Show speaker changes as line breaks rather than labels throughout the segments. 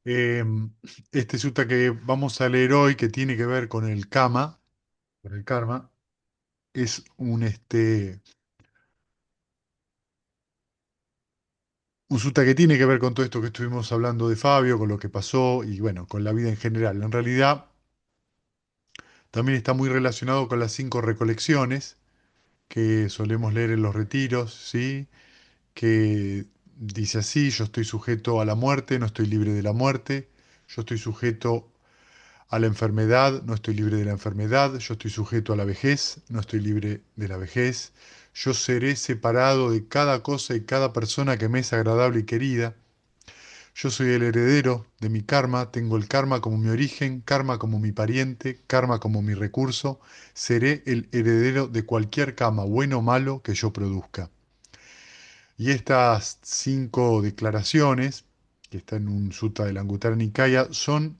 Em, este sutta que vamos a leer hoy, que tiene que ver con el karma, es un sutta que tiene que ver con todo esto que estuvimos hablando de Fabio, con lo que pasó y bueno, con la vida en general. En realidad, también está muy relacionado con las 5 recolecciones que solemos leer en los retiros, ¿sí? Que dice así: yo estoy sujeto a la muerte, no estoy libre de la muerte; yo estoy sujeto a la enfermedad, no estoy libre de la enfermedad; yo estoy sujeto a la vejez, no estoy libre de la vejez; yo seré separado de cada cosa y cada persona que me es agradable y querida; yo soy el heredero de mi karma, tengo el karma como mi origen, karma como mi pariente, karma como mi recurso; seré el heredero de cualquier karma, bueno o malo, que yo produzca. Y estas 5 declaraciones, que están en un sutta de la Anguttara Nikaya, son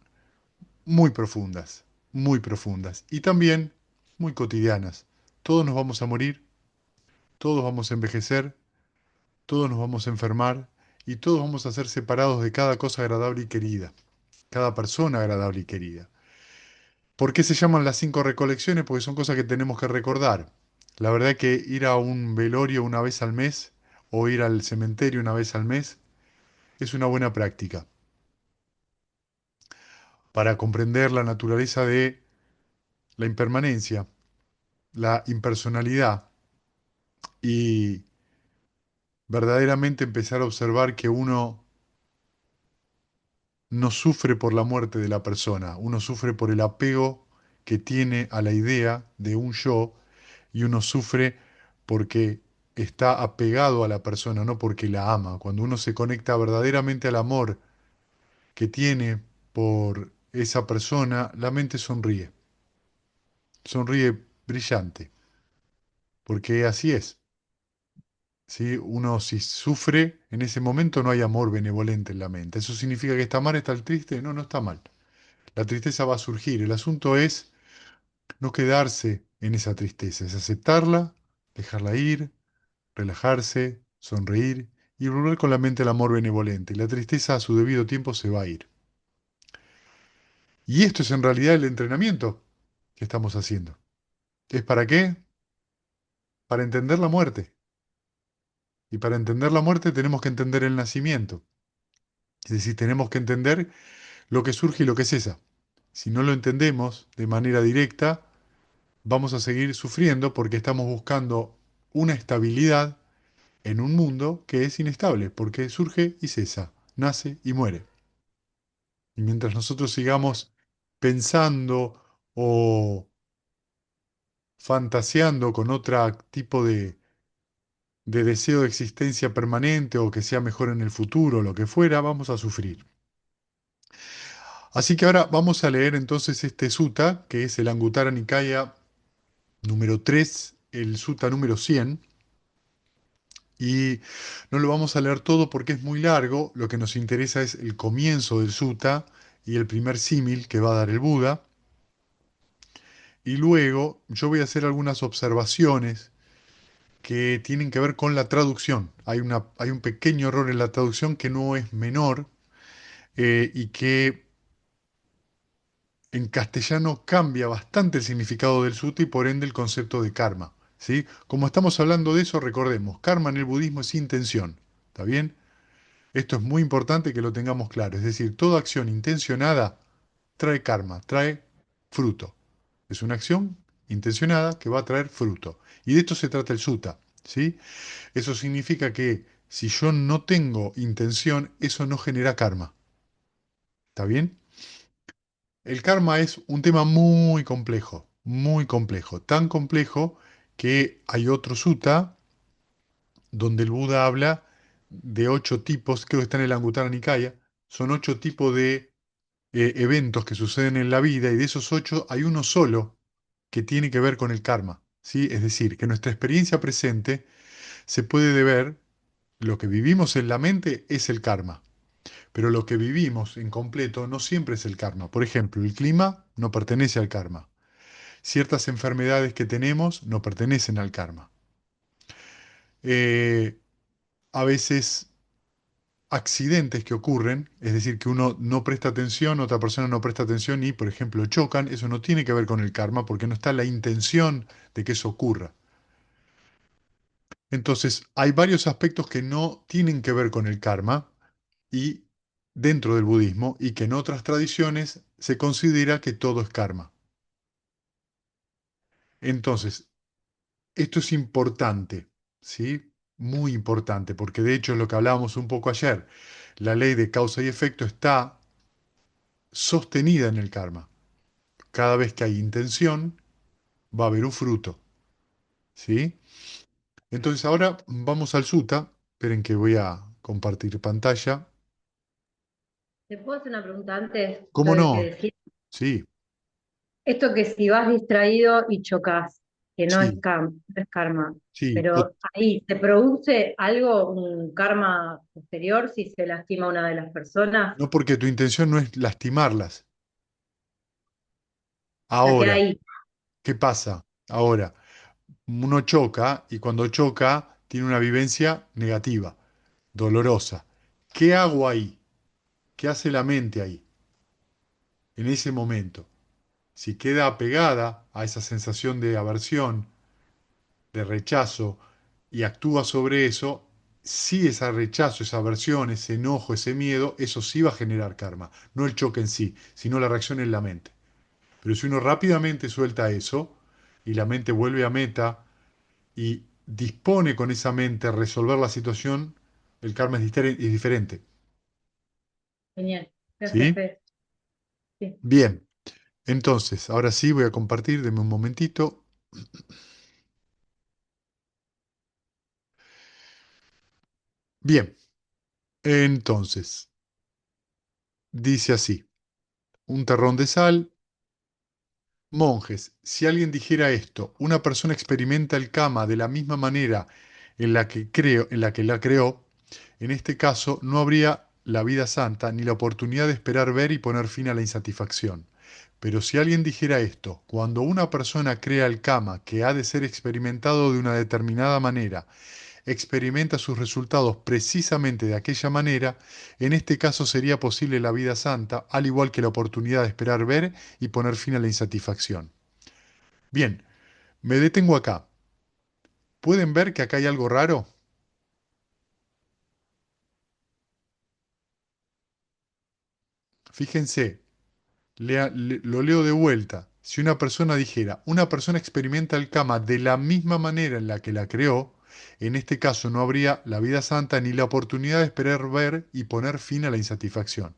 muy profundas, muy profundas y también muy cotidianas. Todos nos vamos a morir, todos vamos a envejecer, todos nos vamos a enfermar y todos vamos a ser separados de cada cosa agradable y querida, cada persona agradable y querida. ¿Por qué se llaman las 5 recolecciones? Porque son cosas que tenemos que recordar. La verdad es que ir a un velorio una vez al mes o ir al cementerio una vez al mes es una buena práctica para comprender la naturaleza de la impermanencia, la impersonalidad y verdaderamente empezar a observar que uno no sufre por la muerte de la persona, uno sufre por el apego que tiene a la idea de un yo, y uno sufre porque está apegado a la persona, no porque la ama. Cuando uno se conecta verdaderamente al amor que tiene por esa persona, la mente sonríe, sonríe brillante, porque así es. ¿Sí? Uno, si sufre, en ese momento no hay amor benevolente en la mente. ¿Eso significa que está mal, está triste? No, no está mal. La tristeza va a surgir. El asunto es no quedarse en esa tristeza, es aceptarla, dejarla ir, relajarse, sonreír y volver con la mente al amor benevolente. Y la tristeza a su debido tiempo se va a ir. Y esto es en realidad el entrenamiento que estamos haciendo. ¿Es para qué? Para entender la muerte. Y para entender la muerte tenemos que entender el nacimiento. Es decir, tenemos que entender lo que surge y lo que cesa. Si no lo entendemos de manera directa, vamos a seguir sufriendo porque estamos buscando una estabilidad en un mundo que es inestable, porque surge y cesa, nace y muere. Y mientras nosotros sigamos pensando o fantaseando con otro tipo de deseo de existencia permanente o que sea mejor en el futuro, lo que fuera, vamos a sufrir. Así que ahora vamos a leer entonces este sutta, que es el Anguttara Nikaya número 3, el sutta número 100. Y no lo vamos a leer todo porque es muy largo. Lo que nos interesa es el comienzo del sutta y el primer símil que va a dar el Buda. Y luego yo voy a hacer algunas observaciones que tienen que ver con la traducción. Hay un pequeño error en la traducción que no es menor, y que en castellano cambia bastante el significado del sutta y por ende el concepto de karma. ¿Sí? Como estamos hablando de eso, recordemos, karma en el budismo es intención. ¿Está bien? Esto es muy importante que lo tengamos claro. Es decir, toda acción intencionada trae karma, trae fruto. Es una acción intencionada que va a traer fruto. Y de esto se trata el sutta, ¿sí? Eso significa que si yo no tengo intención, eso no genera karma. ¿Está bien? El karma es un tema muy complejo. Tan complejo que hay otro sutta donde el Buda habla de 8 tipos, creo que está en el Anguttara Nikaya, son 8 tipos de eventos que suceden en la vida, y de esos 8 hay uno solo que tiene que ver con el karma, ¿sí? Es decir, que nuestra experiencia presente se puede deber, lo que vivimos en la mente es el karma, pero lo que vivimos en completo no siempre es el karma. Por ejemplo, el clima no pertenece al karma. Ciertas enfermedades que tenemos no pertenecen al karma. Eh, a veces accidentes que ocurren, es decir, que uno no presta atención, otra persona no presta atención y, por ejemplo, chocan, eso no tiene que ver con el karma porque no está la intención de que eso ocurra. Entonces, hay varios aspectos que no tienen que ver con el karma y dentro del budismo y que en otras tradiciones se considera que todo es karma. Entonces, esto es importante, ¿sí? Muy importante, porque de hecho es lo que hablábamos un poco ayer. La ley de causa y efecto está sostenida en el karma. Cada vez que hay intención, va a haber un fruto, ¿sí? Entonces ahora vamos al sutta. Esperen que voy a compartir pantalla.
¿Te puedo hacer una pregunta antes? Esto
¿Cómo
de que
no?
decís,
Sí,
esto que si vas distraído y chocas, que no es,
sí,
no es karma,
sí.
pero ahí se produce algo, un karma posterior si se lastima a una de las personas,
No, porque tu intención no es lastimarlas.
ya queda
Ahora,
ahí.
¿qué pasa? Ahora, uno choca y cuando choca tiene una vivencia negativa, dolorosa. ¿Qué hago ahí? ¿Qué hace la mente ahí, en ese momento? Si queda apegada a esa sensación de aversión, de rechazo, y actúa sobre eso, si ese rechazo, esa aversión, ese enojo, ese miedo, eso sí va a generar karma. No el choque en sí, sino la reacción en la mente. Pero si uno rápidamente suelta eso y la mente vuelve a meta y dispone con esa mente a resolver la situación, el karma es diferente.
Genial. Gracias,
¿Sí?
Fede. Sí.
Bien. Entonces, ahora sí voy a compartir, denme un momentito. Bien, entonces, dice así, un terrón de sal. Monjes, si alguien dijera esto, una persona experimenta el kama de la misma manera en la que la creó, en este caso no habría la vida santa ni la oportunidad de esperar ver y poner fin a la insatisfacción. Pero si alguien dijera esto, cuando una persona crea el kama que ha de ser experimentado de una determinada manera, experimenta sus resultados precisamente de aquella manera, en este caso sería posible la vida santa, al igual que la oportunidad de esperar ver y poner fin a la insatisfacción. Bien, me detengo acá. ¿Pueden ver que acá hay algo raro? Fíjense, lo leo de vuelta. Si una persona dijera, una persona experimenta el karma de la misma manera en la que la creó, en este caso no habría la vida santa ni la oportunidad de esperar ver y poner fin a la insatisfacción.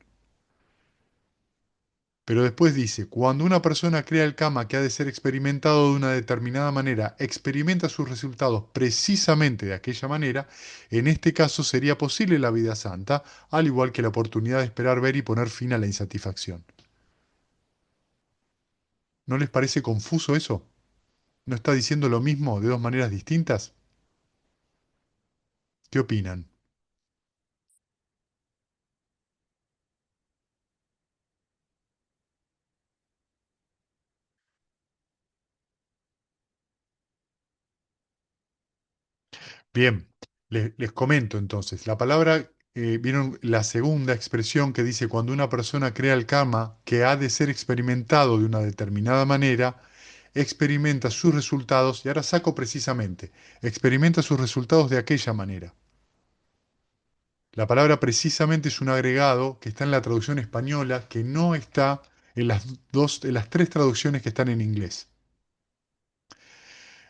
Pero después dice, cuando una persona crea el karma que ha de ser experimentado de una determinada manera, experimenta sus resultados precisamente de aquella manera, en este caso sería posible la vida santa, al igual que la oportunidad de esperar ver y poner fin a la insatisfacción. ¿No les parece confuso eso? ¿No está diciendo lo mismo de dos maneras distintas? ¿Qué opinan? Bien, les comento entonces. La palabra, vieron la segunda expresión que dice cuando una persona crea el karma que ha de ser experimentado de una determinada manera, experimenta sus resultados, y ahora saco precisamente, experimenta sus resultados de aquella manera. La palabra precisamente es un agregado que está en la traducción española, que no está en las tres traducciones que están en inglés.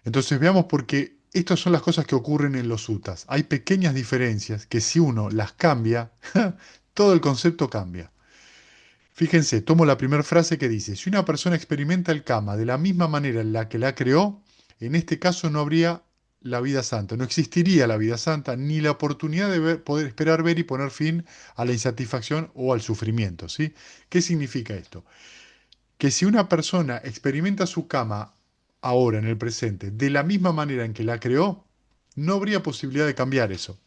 Entonces veamos por qué estas son las cosas que ocurren en los suttas. Hay pequeñas diferencias que si uno las cambia, todo el concepto cambia. Fíjense, tomo la primera frase que dice, si una persona experimenta el karma de la misma manera en la que la creó, en este caso no habría la vida santa, no existiría la vida santa ni la oportunidad de poder esperar ver y poner fin a la insatisfacción o al sufrimiento, ¿sí? ¿Qué significa esto? Que si una persona experimenta su cama ahora, en el presente, de la misma manera en que la creó, no habría posibilidad de cambiar eso.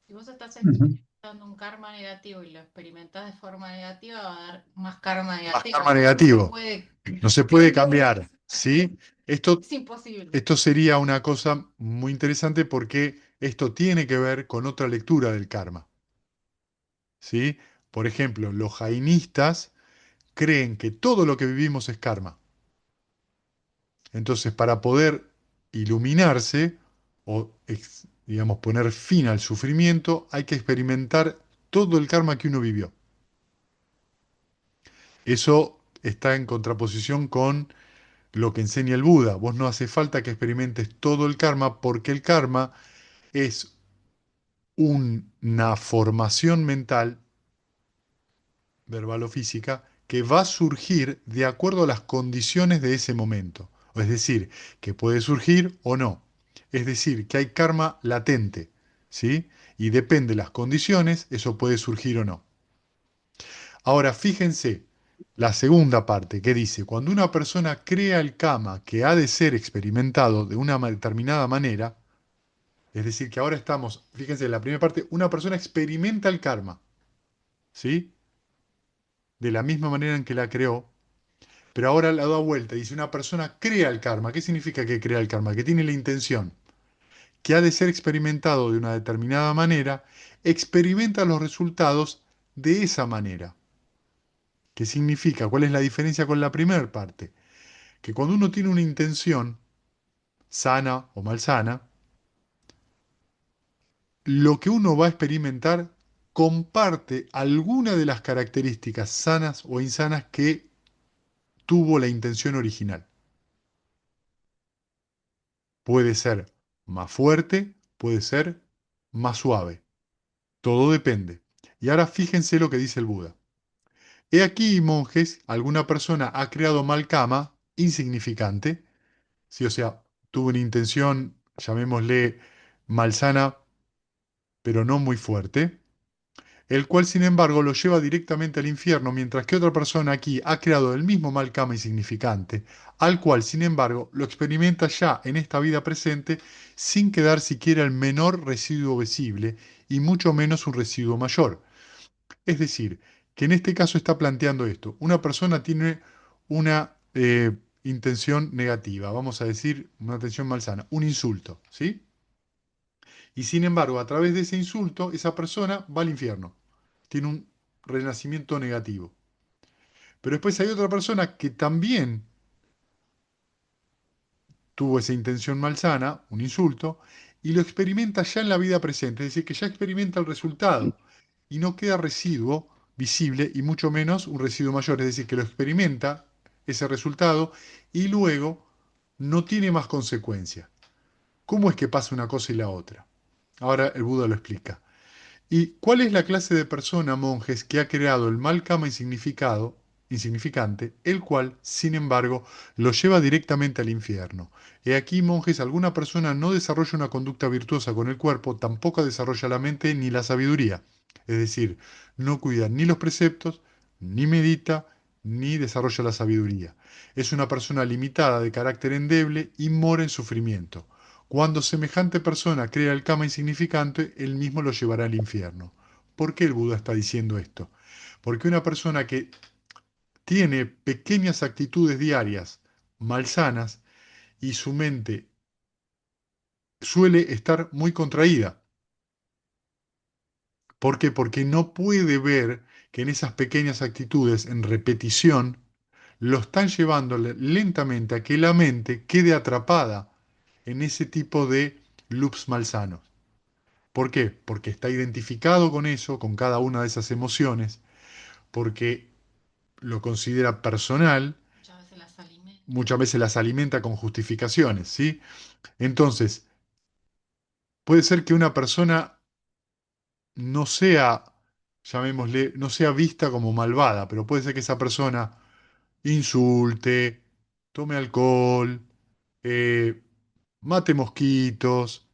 Si vos estás
Ujú.
experimentando un karma negativo y lo experimentás de forma negativa, va a dar más karma
Más
negativo.
karma
O sea, no se
negativo.
puede,
No se puede cambiar, ¿sí? Esto,
es imposible.
esto sería una cosa muy interesante porque Esto tiene que ver con otra lectura del karma, ¿sí? Por ejemplo, los jainistas creen que todo lo que vivimos es karma. Entonces, para poder iluminarse o, digamos, poner fin al sufrimiento, hay que experimentar todo el karma que uno vivió. Eso está en contraposición con lo que enseña el Buda. Vos no hace falta que experimentes todo el karma porque el karma es una formación mental, verbal o física, que va a surgir de acuerdo a las condiciones de ese momento. Es decir, que puede surgir o no. Es decir, que hay karma latente, ¿sí? Y depende de las condiciones, eso puede surgir o no. Ahora, fíjense la segunda parte que dice, cuando una persona crea el karma que ha de ser experimentado de una determinada manera, es decir, que ahora estamos, fíjense, en la primera parte, una persona experimenta el karma, ¿sí? De la misma manera en que la creó, pero ahora la da vuelta. Dice, una persona crea el karma. ¿Qué significa que crea el karma? Que tiene la intención, que ha de ser experimentado de una determinada manera, experimenta los resultados de esa manera. ¿Qué significa? ¿Cuál es la diferencia con la primera parte? Que cuando uno tiene una intención, sana o malsana, lo que uno va a experimentar comparte alguna de las características sanas o insanas que tuvo la intención original. Puede ser más fuerte, puede ser más suave. Todo depende. Y ahora fíjense lo que dice el Buda. He aquí, monjes, alguna persona ha creado mal kama insignificante, sí, o sea, tuvo una intención, llamémosle malsana, pero no muy fuerte, el cual sin embargo lo lleva directamente al infierno, mientras que otra persona aquí ha creado el mismo mal karma insignificante, al cual sin embargo lo experimenta ya en esta vida presente sin quedar siquiera el menor residuo visible y mucho menos un residuo mayor. Es decir, que en este caso está planteando esto. Una persona tiene una intención negativa, vamos a decir una intención malsana, un insulto, ¿sí? Y sin embargo, a través de ese insulto, esa persona va al infierno. Tiene un renacimiento negativo. Pero después hay otra persona que también tuvo esa intención malsana, un insulto, y lo experimenta ya en la vida presente, es decir, que ya experimenta el resultado y no queda residuo visible y mucho menos un residuo mayor, es decir, que lo experimenta ese resultado y luego no tiene más consecuencia. ¿Cómo es que pasa una cosa y la otra? Ahora el Buda lo explica. ¿Y cuál es la clase de persona, monjes, que ha creado el mal karma insignificante, el cual, sin embargo, lo lleva directamente al infierno? He aquí, monjes, alguna persona no desarrolla una conducta virtuosa con el cuerpo, tampoco desarrolla la mente ni la sabiduría. Es decir, no cuida ni los preceptos, ni medita, ni desarrolla la sabiduría. Es una persona limitada, de carácter endeble y mora en sufrimiento. Cuando semejante persona crea el karma insignificante, él mismo lo llevará al infierno. ¿Por qué el Buda está diciendo esto? Porque una persona que tiene pequeñas actitudes diarias malsanas y su mente suele estar muy contraída. ¿Por qué? Porque no puede ver que en esas pequeñas actitudes, en repetición, lo están llevando lentamente a que la mente quede atrapada en ese tipo de loops malsanos. ¿Por qué? Porque está identificado con eso, con cada una de esas emociones, porque lo considera personal,
Muchas veces las alimenta.
muchas veces las alimenta con justificaciones, ¿sí? Entonces, puede ser que una persona no sea, llamémosle, no sea vista como malvada, pero puede ser que esa persona insulte, tome alcohol, eh, mate mosquitos.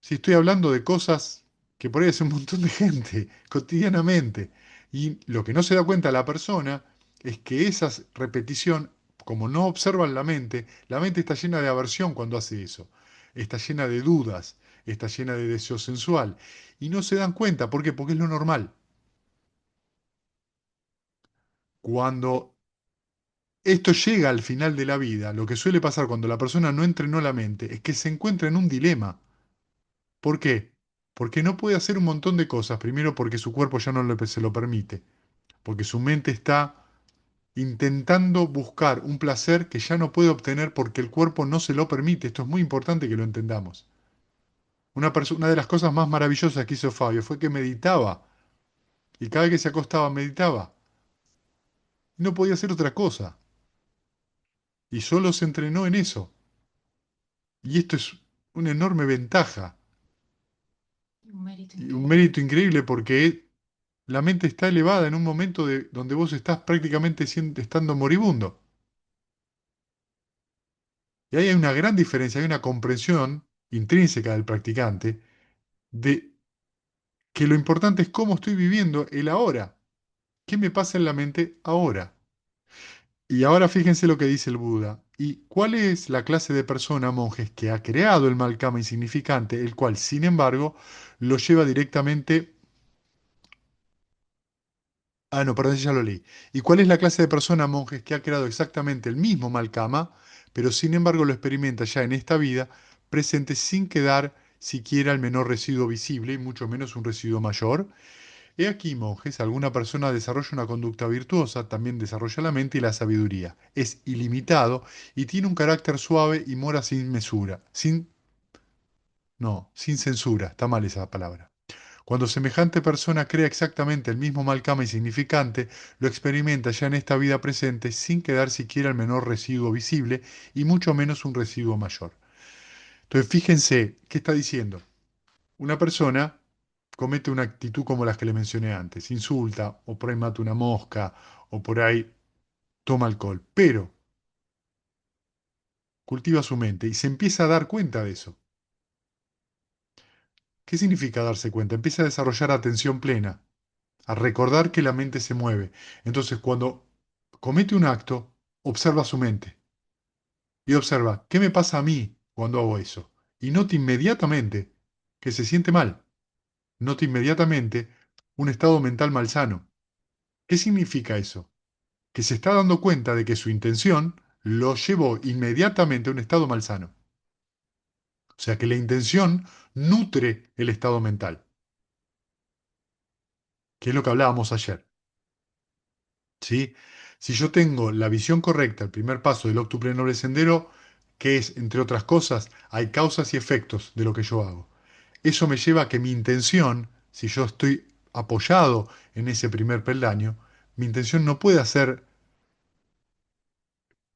Si estoy hablando de cosas que por ahí hace un montón de gente cotidianamente. Y lo que no se da cuenta la persona es que esa repetición, como no observan la mente está llena de aversión cuando hace eso. Está llena de dudas, está llena de deseo sensual. Y no se dan cuenta, ¿por qué? Porque es lo normal. Cuando esto llega al final de la vida, lo que suele pasar cuando la persona no entrenó la mente es que se encuentra en un dilema. ¿Por qué? porque no puede hacer un montón de cosas. Primero porque su cuerpo ya no se lo permite, porque su mente está intentando buscar un placer que ya no puede obtener porque el cuerpo no se lo permite. Esto es muy importante que lo entendamos. Una de las cosas más maravillosas que hizo Fabio fue que meditaba, y cada vez que se acostaba meditaba. No podía hacer otra cosa, y solo se entrenó en eso. Y esto es una enorme ventaja
Un mérito
y un
increíble.
mérito increíble porque la mente está elevada en un momento donde vos estás prácticamente estando moribundo. Y ahí hay una gran diferencia, hay una comprensión intrínseca del practicante de que lo importante es cómo estoy viviendo el ahora. ¿Qué me pasa en la mente ahora? Y ahora fíjense lo que dice el Buda. ¿Y cuál es la clase de persona, monjes, que ha creado el mal karma insignificante, el cual, sin embargo, lo lleva directamente... Ah, no, perdón, ya lo leí. ¿Y cuál es la clase de persona, monjes, que ha creado exactamente el mismo mal karma, pero sin embargo lo experimenta ya en esta vida presente sin quedar siquiera el menor residuo visible y mucho menos un residuo mayor? He aquí, monjes, alguna persona desarrolla una conducta virtuosa, también desarrolla la mente y la sabiduría. Es ilimitado y tiene un carácter suave y mora sin mesura. No, sin censura, está mal esa palabra. Cuando semejante persona crea exactamente el mismo mal karma insignificante, lo experimenta ya en esta vida presente sin quedar siquiera el menor residuo visible y mucho menos un residuo mayor. Entonces, fíjense, ¿qué está diciendo? Una persona comete una actitud como las que le mencioné antes, insulta, o por ahí mata una mosca, o por ahí toma alcohol, pero cultiva su mente y se empieza a dar cuenta de eso. ¿Qué significa darse cuenta? Empieza a desarrollar atención plena, a recordar que la mente se mueve. Entonces, cuando comete un acto, observa su mente y observa, ¿qué me pasa a mí cuando hago eso? Y nota inmediatamente que se siente mal, nota inmediatamente un estado mental malsano. ¿Qué significa eso? Que se está dando cuenta de que su intención lo llevó inmediatamente a un estado malsano. O sea que la intención nutre el estado mental, que es lo que hablábamos ayer. ¿Sí? Si yo tengo la visión correcta, el primer paso del octuple noble sendero, que es, entre otras cosas, hay causas y efectos de lo que yo hago. Eso me lleva a que mi intención, si yo estoy apoyado en ese primer peldaño, mi intención no puede ser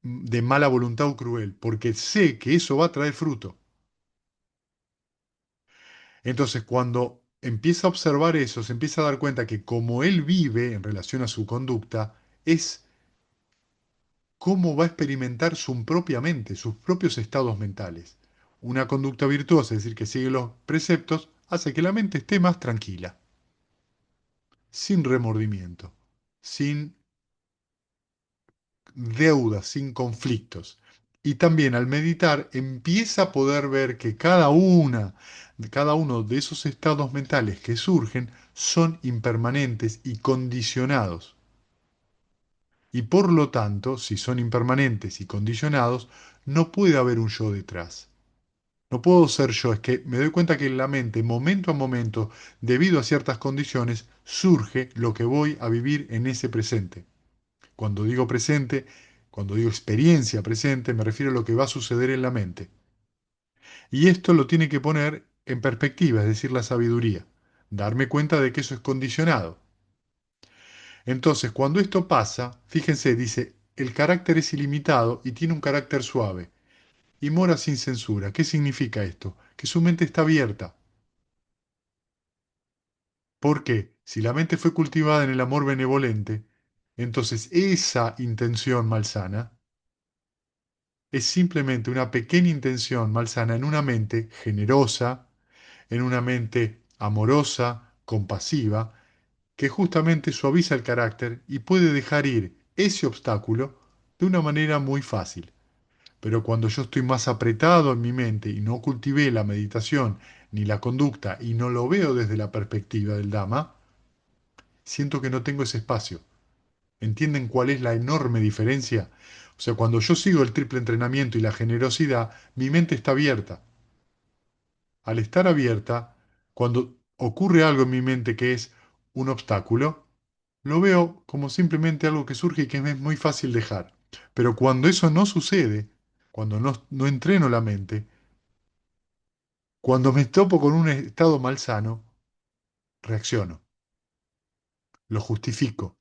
de mala voluntad o cruel, porque sé que eso va a traer fruto. Entonces, cuando empieza a observar eso, se empieza a dar cuenta que como él vive en relación a su conducta, es cómo va a experimentar su propia mente, sus propios estados mentales. Una conducta virtuosa, es decir, que sigue los preceptos, hace que la mente esté más tranquila, sin remordimiento, sin deudas, sin conflictos. Y también al meditar empieza a poder ver que cada uno de esos estados mentales que surgen son impermanentes y condicionados. Y por lo tanto, si son impermanentes y condicionados, no puede haber un yo detrás. No puedo ser yo, es que me doy cuenta que en la mente, momento a momento, debido a ciertas condiciones, surge lo que voy a vivir en ese presente. Cuando digo presente, cuando digo experiencia presente, me refiero a lo que va a suceder en la mente. Y esto lo tiene que poner en perspectiva, es decir, la sabiduría. Darme cuenta de que eso es condicionado. Entonces, cuando esto pasa, fíjense, dice, el carácter es ilimitado y tiene un carácter suave. Y mora sin censura. ¿Qué significa esto? Que su mente está abierta. ¿Por qué? Si la mente fue cultivada en el amor benevolente, entonces esa intención malsana es simplemente una pequeña intención malsana en una mente generosa, en una mente amorosa, compasiva, que justamente suaviza el carácter y puede dejar ir ese obstáculo de una manera muy fácil. Pero cuando yo estoy más apretado en mi mente y no cultivé la meditación ni la conducta y no lo veo desde la perspectiva del Dhamma, siento que no tengo ese espacio. ¿Entienden cuál es la enorme diferencia? O sea, cuando yo sigo el triple entrenamiento y la generosidad, mi mente está abierta. Al estar abierta, Cuando ocurre algo en mi mente que es un obstáculo, lo veo como simplemente algo que surge y que me es muy fácil dejar. Pero cuando eso no sucede, cuando no entreno la mente, cuando me topo con un estado malsano, reacciono, lo justifico,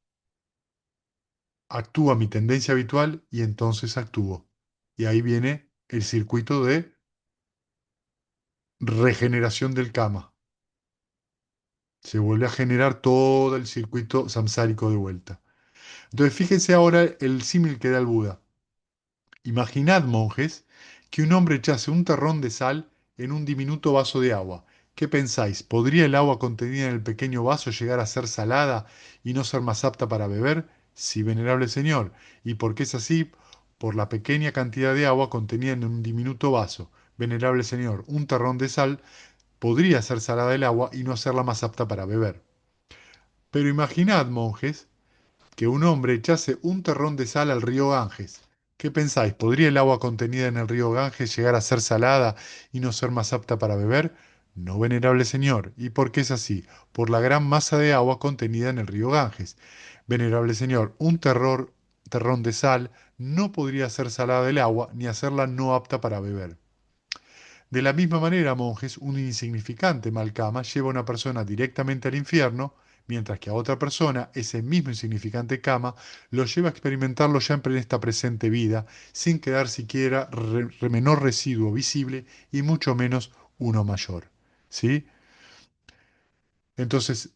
actúa mi tendencia habitual y entonces actúo. Y ahí viene el circuito de regeneración del karma. Se vuelve a generar todo el circuito samsárico de vuelta. Entonces, fíjense ahora el símil que da el Buda. Imaginad, monjes, que un hombre echase un terrón de sal en un diminuto vaso de agua. ¿Qué pensáis? ¿Podría el agua contenida en el pequeño vaso llegar a ser salada y no ser más apta para beber? Sí, venerable señor. ¿Y por qué es así? Por la pequeña cantidad de agua contenida en un diminuto vaso. Venerable señor, un terrón de sal podría ser salada el agua y no hacerla más apta para beber. Pero imaginad, monjes, que un hombre echase un terrón de sal al río Ganges. ¿Qué pensáis? ¿Podría el agua contenida en el río Ganges llegar a ser salada y no ser más apta para beber? No, venerable señor. ¿Y por qué es así? Por la gran masa de agua contenida en el río Ganges. Venerable señor, un terrón de sal no podría hacer salada el agua ni hacerla no apta para beber. De la misma manera, monjes, un insignificante malcama lleva a una persona directamente al infierno, mientras que a otra persona ese mismo insignificante cama lo lleva a experimentarlo ya en esta presente vida, sin quedar siquiera menor residuo visible y mucho menos uno mayor. ¿Sí? Entonces,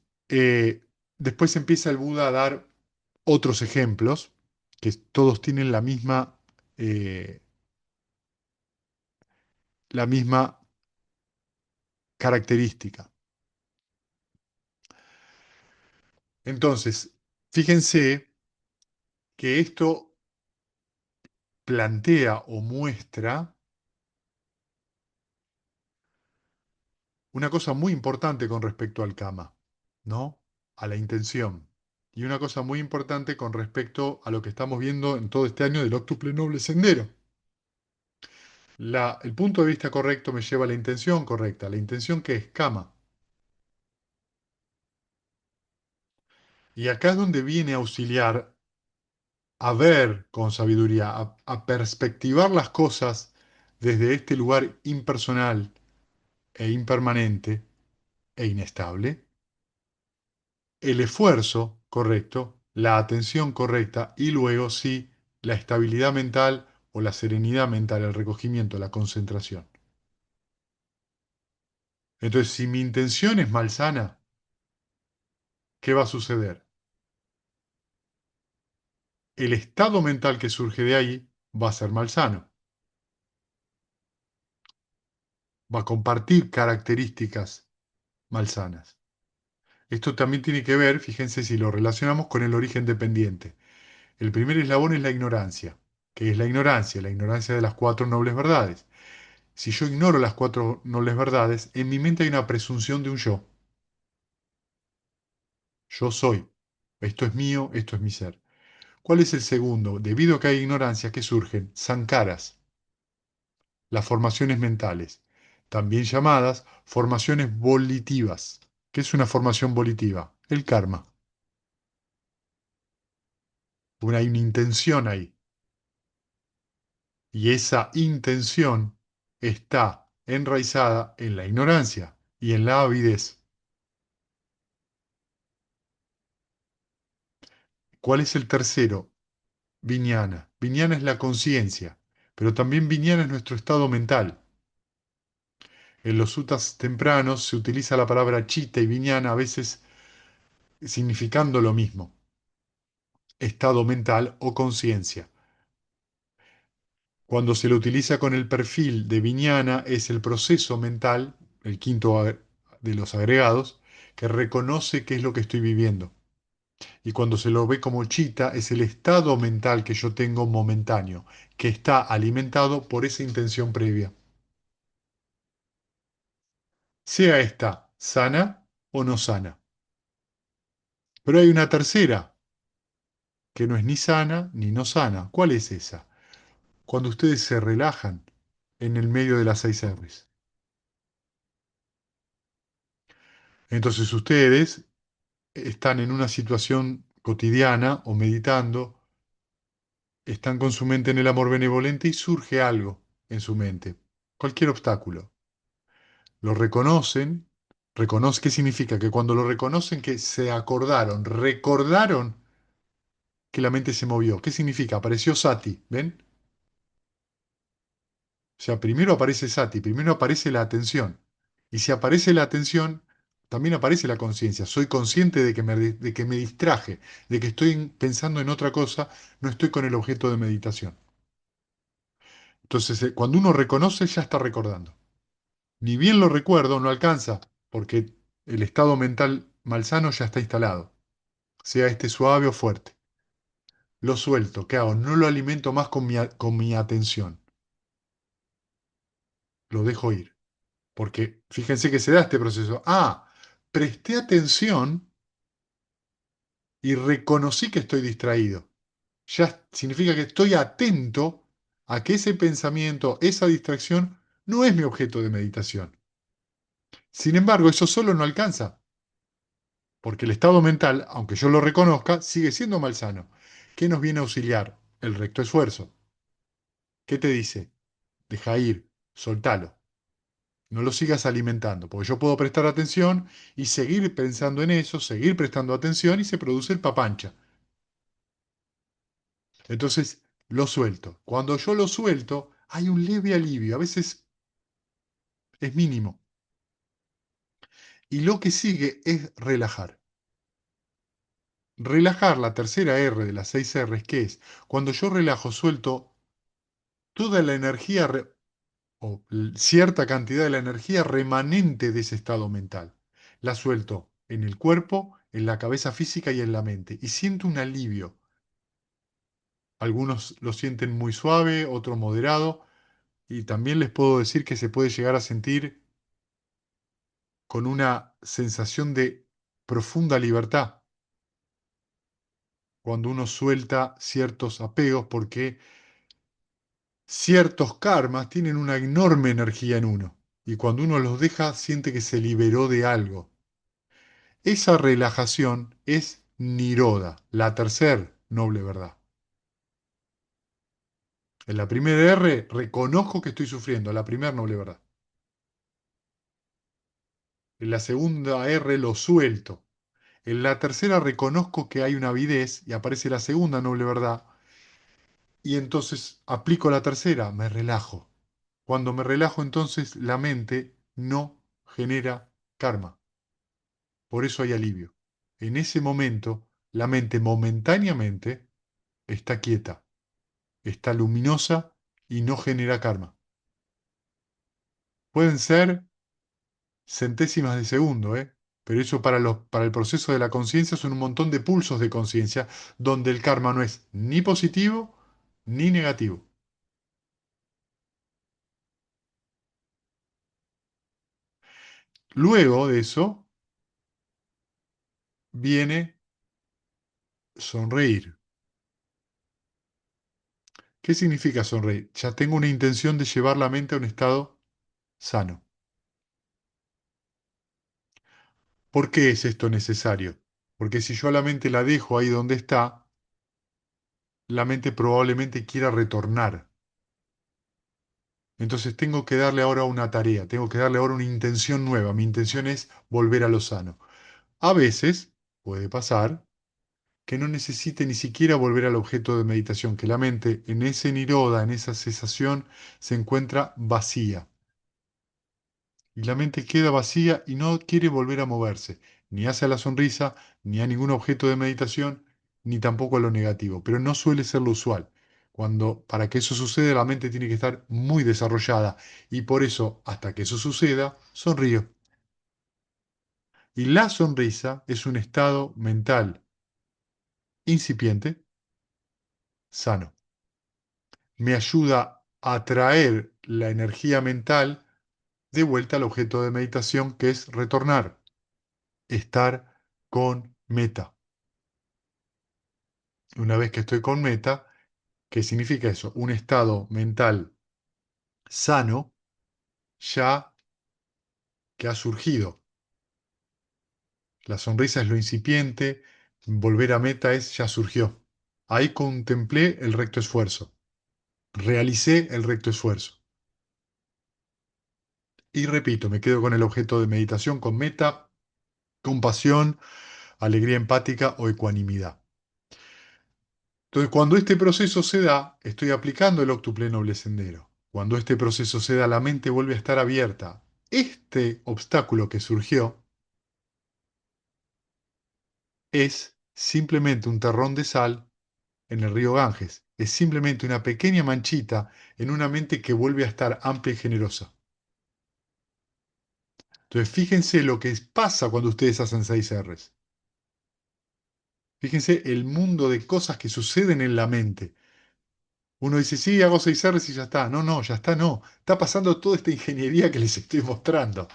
después empieza el Buda a dar otros ejemplos, que todos tienen eh, la misma característica. Entonces, fíjense que esto plantea o muestra una cosa muy importante con respecto al kama, ¿no? A la intención. Y una cosa muy importante con respecto a lo que estamos viendo en todo este año del óctuple noble sendero. El punto de vista correcto me lleva a la intención correcta, la intención que es kama. Y acá es donde viene a auxiliar a ver con sabiduría, a perspectivar las cosas desde este lugar impersonal e impermanente e inestable, el esfuerzo correcto, la atención correcta y luego sí la estabilidad mental o la serenidad mental, el recogimiento, la concentración. Entonces, si mi intención es malsana, ¿qué va a suceder? El estado mental que surge de ahí va a ser malsano, va a compartir características malsanas. Esto también tiene que ver, fíjense si lo relacionamos con el origen dependiente. El primer eslabón es la ignorancia. ¿Qué es la ignorancia? La ignorancia de las cuatro nobles verdades. Si yo ignoro las cuatro nobles verdades, en mi mente hay una presunción de un yo. Yo soy. Esto es mío, esto es mi ser. ¿Cuál es el segundo? Debido a que hay ignorancia, ¿qué surgen? Sankaras, las formaciones mentales, también llamadas formaciones volitivas. ¿Qué es una formación volitiva? El karma. Porque hay una intención ahí. Y esa intención está enraizada en la ignorancia y en la avidez. ¿Cuál es el tercero? Viñana. Viñana es la conciencia, pero también Viñana es nuestro estado mental. En los suttas tempranos se utiliza la palabra chitta y Viñana a veces significando lo mismo, estado mental o conciencia. Cuando se lo utiliza con el perfil de Viñana es el proceso mental, el quinto de los agregados, que reconoce qué es lo que estoy viviendo. Y cuando se lo ve como chita, es el estado mental que yo tengo momentáneo, que está alimentado por esa intención previa. Sea esta sana o no sana. Pero hay una tercera, que no es ni sana ni no sana. ¿Cuál es esa? Cuando ustedes se relajan en el medio de las seis R's. Entonces ustedes están en una situación cotidiana o meditando, están con su mente en el amor benevolente y surge algo en su mente, cualquier obstáculo. Lo reconocen, ¿qué significa? Que cuando lo reconocen, que se acordaron, recordaron que la mente se movió. ¿Qué significa? Apareció Sati, ¿ven? O sea, primero aparece Sati, primero aparece la atención. Y si aparece la atención, también aparece la conciencia. Soy consciente de que me distraje, de que estoy pensando en otra cosa, no estoy con el objeto de meditación. Entonces, cuando uno reconoce, ya está recordando. Ni bien lo recuerdo, no alcanza, porque el estado mental malsano ya está instalado, sea este suave o fuerte. Lo suelto, ¿qué hago? No lo alimento más con mi atención, lo dejo ir. Porque fíjense que se da este proceso. Ah, presté atención y reconocí que estoy distraído. Ya significa que estoy atento a que ese pensamiento, esa distracción, no es mi objeto de meditación. Sin embargo, eso solo no alcanza, porque el estado mental, aunque yo lo reconozca, sigue siendo malsano. ¿Qué nos viene a auxiliar? El recto esfuerzo. ¿Qué te dice? Deja ir, soltalo. No lo sigas alimentando, porque yo puedo prestar atención y seguir pensando en eso, seguir prestando atención y se produce el papancha. Entonces lo suelto. Cuando yo lo suelto, hay un leve alivio, a veces es mínimo. Y lo que sigue es relajar. Relajar, la tercera R de las 6 R's, ¿qué es? Cuando yo relajo, suelto toda la energía o cierta cantidad de la energía remanente de ese estado mental. La suelto en el cuerpo, en la cabeza física y en la mente. Y siento un alivio. Algunos lo sienten muy suave, otros moderado. Y también les puedo decir que se puede llegar a sentir con una sensación de profunda libertad cuando uno suelta ciertos apegos porque ciertos karmas tienen una enorme energía en uno. Y cuando uno los deja, siente que se liberó de algo. Esa relajación es Niroda, la tercer noble verdad. En la primera R reconozco que estoy sufriendo, la primera noble verdad. En la segunda R lo suelto. En la tercera reconozco que hay una avidez y aparece la segunda noble verdad. Y entonces aplico la tercera, me relajo. Cuando me relajo, entonces la mente no genera karma. Por eso hay alivio. En ese momento, la mente momentáneamente está quieta, está luminosa y no genera karma. Pueden ser centésimas de segundo, ¿eh? Pero eso para el proceso de la conciencia son un montón de pulsos de conciencia donde el karma no es ni positivo ni negativo. Luego de eso viene sonreír. ¿Qué significa sonreír? Ya tengo una intención de llevar la mente a un estado sano. ¿Por qué es esto necesario? Porque si yo a la mente la dejo ahí donde está, la mente probablemente quiera retornar. Entonces tengo que darle ahora una tarea, tengo que darle ahora una intención nueva. Mi intención es volver a lo sano. A veces puede pasar que no necesite ni siquiera volver al objeto de meditación, que la mente en ese niroda, en esa cesación, se encuentra vacía. Y la mente queda vacía y no quiere volver a moverse, ni hacia la sonrisa, ni a ningún objeto de meditación, ni tampoco a lo negativo. Pero no suele ser lo usual. Cuando para que eso suceda, la mente tiene que estar muy desarrollada. Y por eso, hasta que eso suceda, sonrío. Y la sonrisa es un estado mental incipiente, sano. Me ayuda a atraer la energía mental de vuelta al objeto de meditación, que es retornar, estar con meta. Una vez que estoy con meta, ¿qué significa eso? Un estado mental sano ya que ha surgido. La sonrisa es lo incipiente, volver a meta es ya surgió. Ahí contemplé el recto esfuerzo, realicé el recto esfuerzo. Y repito, me quedo con el objeto de meditación, con meta, compasión, alegría empática o ecuanimidad. Entonces, cuando este proceso se da, estoy aplicando el octuple noble sendero. Cuando este proceso se da, la mente vuelve a estar abierta. Este obstáculo que surgió es simplemente un terrón de sal en el río Ganges. Es simplemente una pequeña manchita en una mente que vuelve a estar amplia y generosa. Entonces, fíjense lo que pasa cuando ustedes hacen 6 Rs. Fíjense el mundo de cosas que suceden en la mente. Uno dice, sí, hago 6 Rs y ya está. No, no, ya está, no. Está pasando toda esta ingeniería que les estoy mostrando,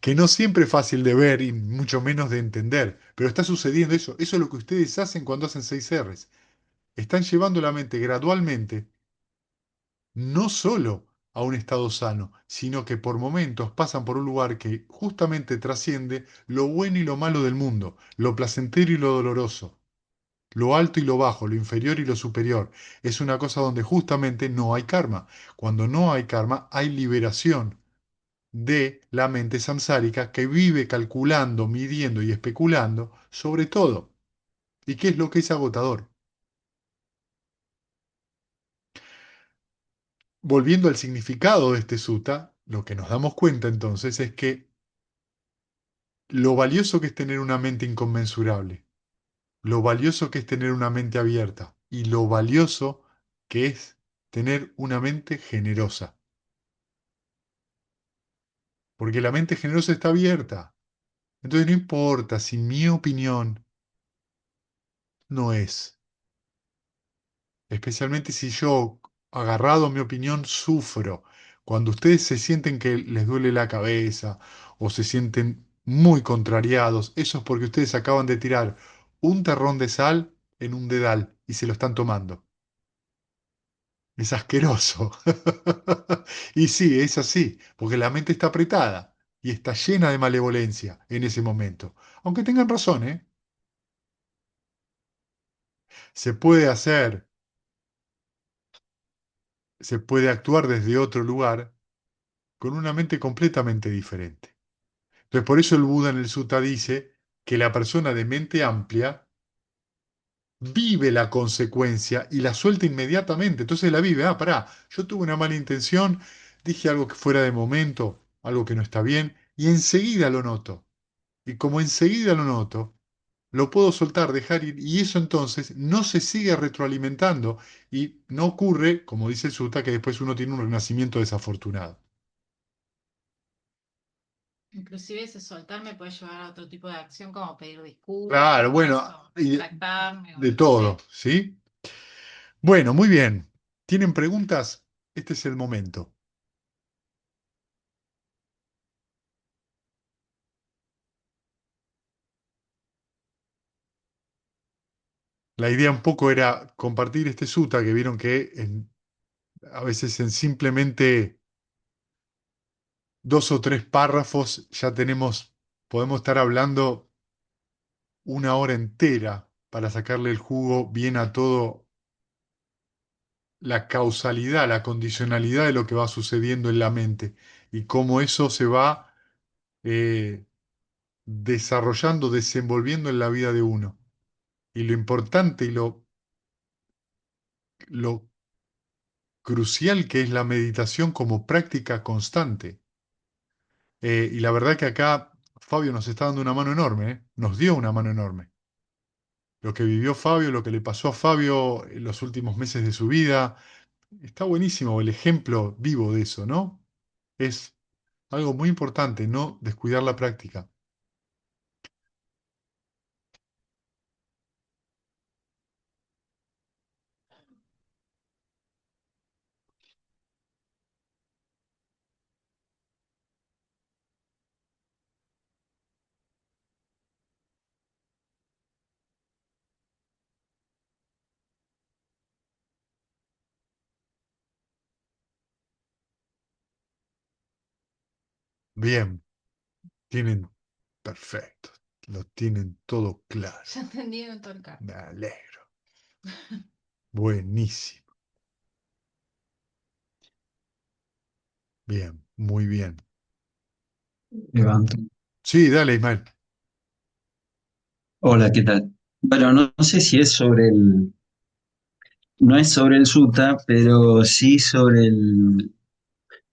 que no siempre es fácil de ver y mucho menos de entender, pero está sucediendo eso. Eso es lo que ustedes hacen cuando hacen 6 Rs. Están llevando la mente gradualmente, no solo a un estado sano, sino que por momentos pasan por un lugar que justamente trasciende lo bueno y lo malo del mundo, lo placentero y lo doloroso, lo alto y lo bajo, lo inferior y lo superior. Es una cosa donde justamente no hay karma. Cuando no hay karma, hay liberación de la mente samsárica que vive calculando, midiendo y especulando sobre todo. ¿Y qué es lo que es agotador? Volviendo al significado de este sutta, lo que nos damos cuenta entonces es que lo valioso que es tener una mente inconmensurable, lo valioso que es tener una mente abierta y lo valioso que es tener una mente generosa. Porque la mente generosa está abierta. Entonces no importa si mi opinión no es, especialmente si yo, agarrado a mi opinión, sufro. Cuando ustedes se sienten que les duele la cabeza o se sienten muy contrariados, eso es porque ustedes acaban de tirar un terrón de sal en un dedal y se lo están tomando. Es asqueroso. Y sí, es así, porque la mente está apretada y está llena de malevolencia en ese momento. Aunque tengan razón, ¿eh? Se puede hacer, se puede actuar desde otro lugar con una mente completamente diferente. Entonces, por eso el Buda en el Sutta dice que la persona de mente amplia vive la consecuencia y la suelta inmediatamente. Entonces la vive, pará, yo tuve una mala intención, dije algo que fuera de momento, algo que no está bien, y enseguida lo noto. Y como enseguida lo noto, lo puedo soltar, dejar ir, y eso entonces no se sigue retroalimentando y no ocurre, como dice el Sutta, que después uno tiene un renacimiento desafortunado.
Inclusive ese soltar me puede llevar a otro tipo de acción como pedir
Claro,
disculpas
bueno,
o
y
retractarme o
de
no
todo,
sé.
¿sí? Bueno, muy bien. ¿Tienen preguntas? Este es el momento. La idea un poco era compartir este sutta que vieron que a veces en simplemente 2 o 3 párrafos ya podemos estar hablando una hora entera para sacarle el jugo bien a todo la causalidad, la condicionalidad de lo que va sucediendo en la mente y cómo eso se va eh, desarrollando, desenvolviendo en la vida de uno. Y lo importante y lo crucial que es la meditación como práctica constante. Y la verdad que acá Fabio nos está dando una mano enorme, ¿eh? Nos dio una mano enorme. Lo que vivió Fabio, lo que le pasó a Fabio en los últimos meses de su vida, está buenísimo el ejemplo vivo de eso, ¿no? Es algo muy importante, no descuidar la práctica. Bien, tienen perfecto. Lo tienen todo claro.
Ya entendieron todo el karma.
Me alegro. Buenísimo. Bien, muy bien.
Levanto.
Sí, dale, Ismael.
Hola, ¿qué tal? Bueno, no sé si es sobre no es sobre el sutta, pero sí sobre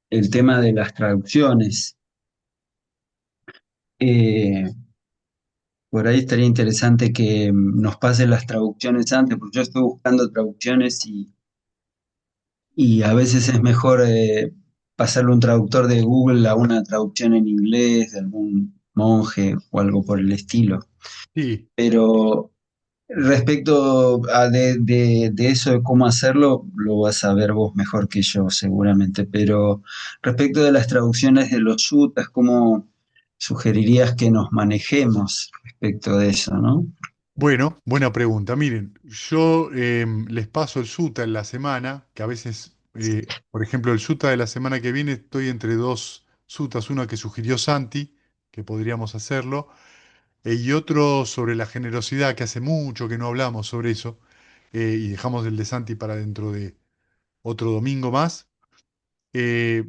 el tema de las traducciones. Eh, por ahí estaría interesante que nos pasen las traducciones antes, porque yo estoy buscando traducciones y a veces es mejor pasarle un traductor de Google a una traducción en inglés de algún monje o algo por el estilo.
Sí,
Pero respecto de eso de cómo hacerlo, lo vas a ver vos mejor que yo seguramente, pero respecto de las traducciones de los sutras, ¿cómo sugerirías que nos manejemos respecto de eso, no?
bueno, buena pregunta. Miren, yo les paso el SUTA en la semana, que a veces, por ejemplo, el SUTA de la semana que viene estoy entre dos SUTAs, uno que sugirió Santi, que podríamos hacerlo, y otro sobre la generosidad, que hace mucho que no hablamos sobre eso, y dejamos el de Santi para dentro de otro domingo más. Eh,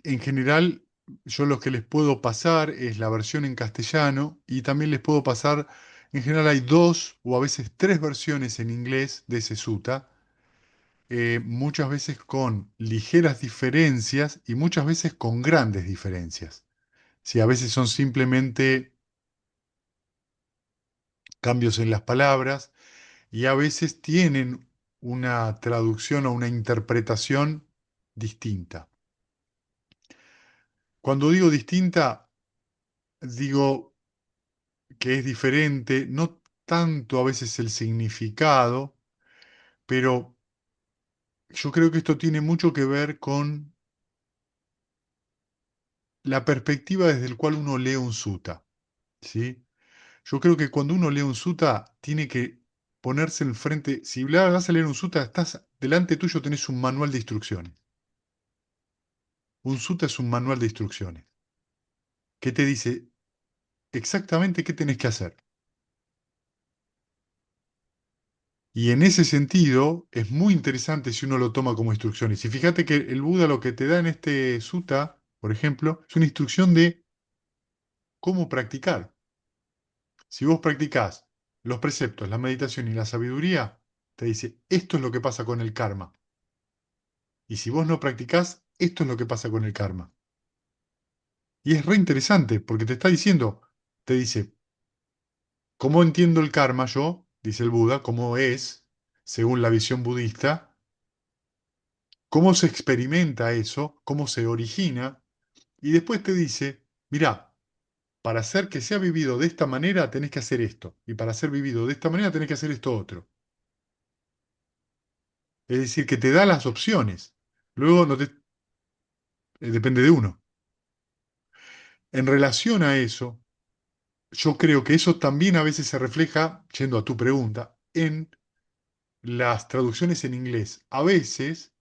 en general, yo lo que les puedo pasar es la versión en castellano y también les puedo pasar, en general hay dos o a veces tres versiones en inglés de ese sutta, muchas veces con ligeras diferencias y muchas veces con grandes diferencias. Si a veces son simplemente cambios en las palabras y a veces tienen una traducción o una interpretación distinta. Cuando digo distinta, digo que es diferente, no tanto a veces el significado, pero yo creo que esto tiene mucho que ver con la perspectiva desde la cual uno lee un sutta, ¿sí? Yo creo que cuando uno lee un sutta, tiene que ponerse enfrente, si vas a leer un sutta, estás delante tuyo, tenés un manual de instrucciones. Un sutta es un manual de instrucciones que te dice exactamente qué tenés que hacer. Y en ese sentido es muy interesante si uno lo toma como instrucciones. Y fíjate que el Buda lo que te da en este sutta, por ejemplo, es una instrucción de cómo practicar. Si vos practicás los preceptos, la meditación y la sabiduría, te dice, esto es lo que pasa con el karma. Y si vos no practicás, esto es lo que pasa con el karma. Y es re interesante porque te está diciendo, te dice, ¿cómo entiendo el karma yo? Dice el Buda, ¿cómo es, según la visión budista? ¿Cómo se experimenta eso? ¿Cómo se origina? Y después te dice, mirá, para hacer que sea vivido de esta manera tenés que hacer esto. Y para ser vivido de esta manera tenés que hacer esto otro. Es decir, que te da las opciones. Luego no te, depende de uno. En relación a eso, yo creo que eso también a veces se refleja, yendo a tu pregunta, en las traducciones en inglés. A veces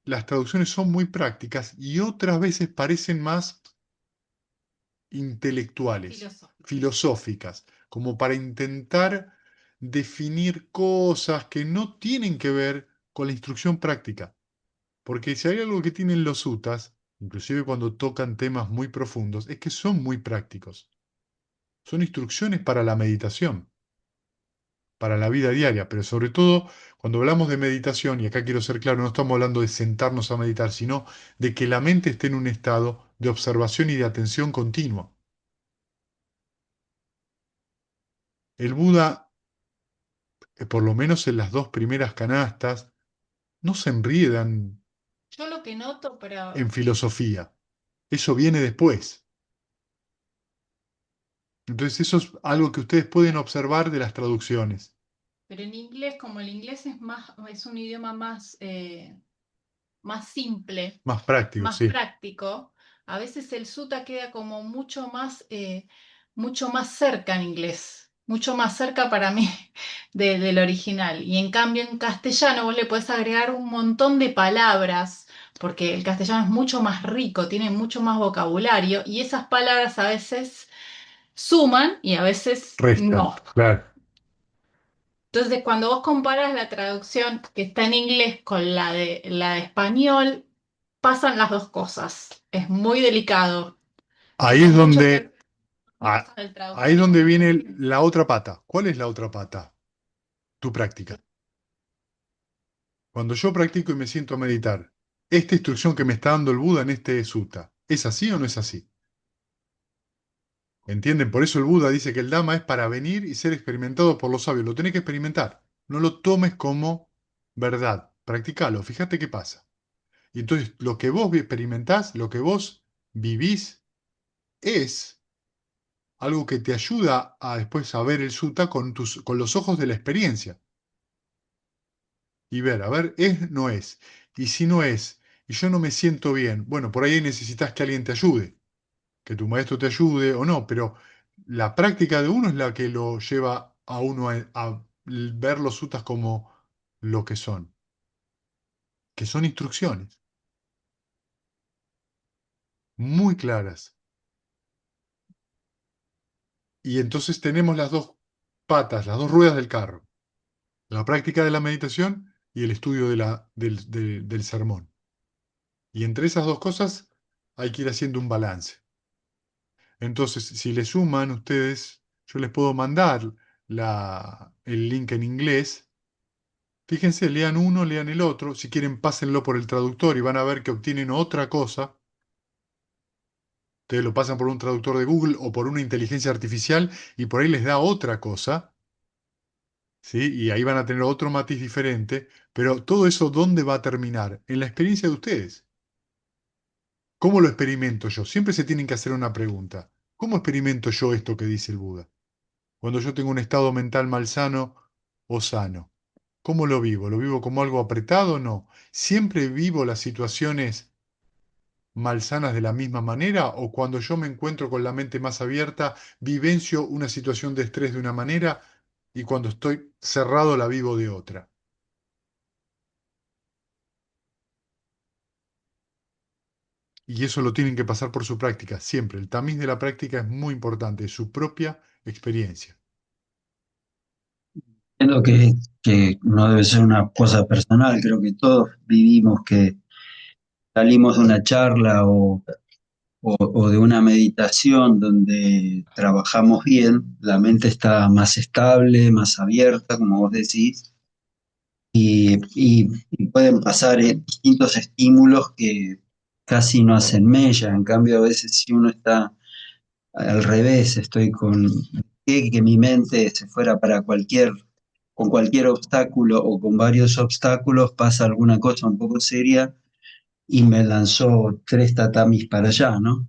las traducciones son muy prácticas y otras veces parecen más intelectuales,
Filosófico.
filosóficas, como para intentar definir cosas que no tienen que ver con la instrucción práctica. Porque si hay algo que tienen los sutas, inclusive cuando tocan temas muy profundos, es que son muy prácticos. Son instrucciones para la meditación, para la vida diaria, pero sobre todo cuando hablamos de meditación, y acá quiero ser claro, no estamos hablando de sentarnos a meditar, sino de que la mente esté en un estado de observación y de atención continua. El Buda, por lo menos en las dos primeras canastas, no se enriedan
Yo lo que noto,
en filosofía. Eso viene después. Entonces eso es algo que ustedes pueden observar de las traducciones.
pero en inglés, como el inglés es un idioma más simple,
Más práctico,
más
sí.
práctico, a veces el sutta queda como mucho más cerca en inglés, mucho más cerca para mí del original. Y en cambio en castellano vos le podés agregar un montón de palabras, porque el castellano es mucho más rico, tiene mucho más vocabulario y esas palabras a veces suman y a veces
Restan,
no.
claro.
Entonces, cuando vos comparas la traducción que está en inglés con la de español, pasan las dos cosas. Es muy delicado.
Ahí
Tiene
es
mucho que ver
donde,
con cómo usan
ah,
el
ahí es
traductor y
donde
cómo lo
viene
escriben.
la otra pata. ¿Cuál es la otra pata? Tu práctica. Cuando yo practico y me siento a meditar, esta instrucción que me está dando el Buda en este sutta, ¿es así o no es así? ¿Entienden? Por eso el Buda dice que el Dhamma es para venir y ser experimentado por los sabios. Lo tenés que experimentar. No lo tomes como verdad. Practicalo. Fíjate qué pasa. Y entonces lo que vos experimentás, lo que vos vivís, es algo que te ayuda a después a ver el sutta con los ojos de la experiencia. Y ver, a ver, es, no es. Y si no es, y yo no me siento bien, bueno, por ahí necesitas que alguien te ayude, que tu maestro te ayude o no, pero la práctica de uno es la que lo lleva a uno a ver los suttas como lo que son instrucciones muy claras. Y entonces tenemos las dos patas, las dos ruedas del carro, la práctica de la meditación y el estudio del sermón. Y entre esas dos cosas hay que ir haciendo un balance. Entonces, si le suman ustedes, yo les puedo mandar el link en inglés. Fíjense, lean uno, lean el otro. Si quieren, pásenlo por el traductor y van a ver que obtienen otra cosa. Ustedes lo pasan por un traductor de Google o por una inteligencia artificial y por ahí les da otra cosa, ¿sí? Y ahí van a tener otro matiz diferente. Pero todo eso, ¿dónde va a terminar? En la experiencia de ustedes. ¿Cómo lo experimento yo? Siempre se tienen que hacer una pregunta. ¿Cómo experimento yo esto que dice el Buda? Cuando yo tengo un estado mental malsano o sano. ¿Cómo lo vivo? ¿Lo vivo como algo apretado o no? ¿Siempre vivo las situaciones malsanas de la misma manera o cuando yo me encuentro con la mente más abierta, vivencio una situación de estrés de una manera y cuando estoy cerrado la vivo de otra? Y eso lo tienen que pasar por su práctica, siempre. El tamiz de la práctica es muy importante, su propia experiencia.
Entiendo que no debe ser una cosa personal, creo que todos vivimos que salimos de una charla o de una meditación donde trabajamos bien, la mente está más estable, más abierta, como vos decís, y pueden pasar distintos estímulos que casi no hacen mella. En cambio, a veces si uno está al revés, estoy con que mi mente se fuera para con cualquier obstáculo o con varios obstáculos, pasa alguna cosa un poco seria y me lanzó tres tatamis para allá, ¿no?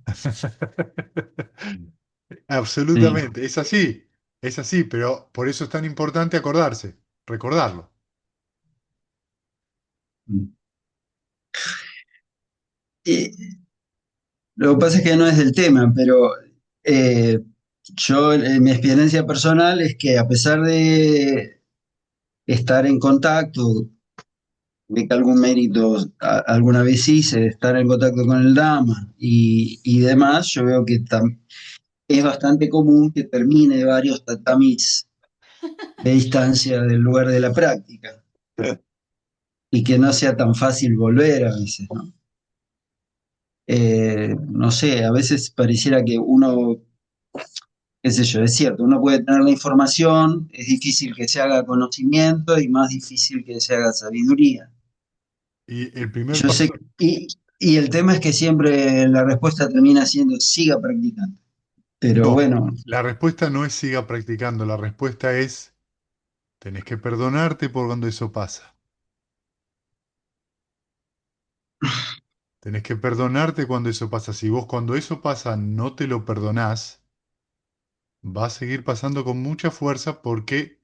Sí.
Absolutamente, es así, pero por eso es tan importante acordarse, recordarlo.
Y lo que pasa es que no es del tema, pero eh, yo, mi experiencia personal es que a pesar de estar en contacto, de que algún mérito alguna vez hice, de estar en contacto con el Dhamma y demás, yo veo que es bastante común que termine varios tatamis de distancia del lugar de la práctica y que no sea tan fácil volver a veces, ¿no? No sé, a veces pareciera que uno, qué sé yo, es cierto, uno puede tener la información, es difícil que se haga conocimiento y más difícil que se haga sabiduría.
Y el primer
Yo
paso,
sé, y el tema es que siempre la respuesta termina siendo siga practicando. Pero
no,
bueno,
la respuesta no es siga practicando, la respuesta es tenés que perdonarte por cuando eso pasa. Tenés que perdonarte cuando eso pasa. Si vos cuando eso pasa no te lo perdonás, va a seguir pasando con mucha fuerza porque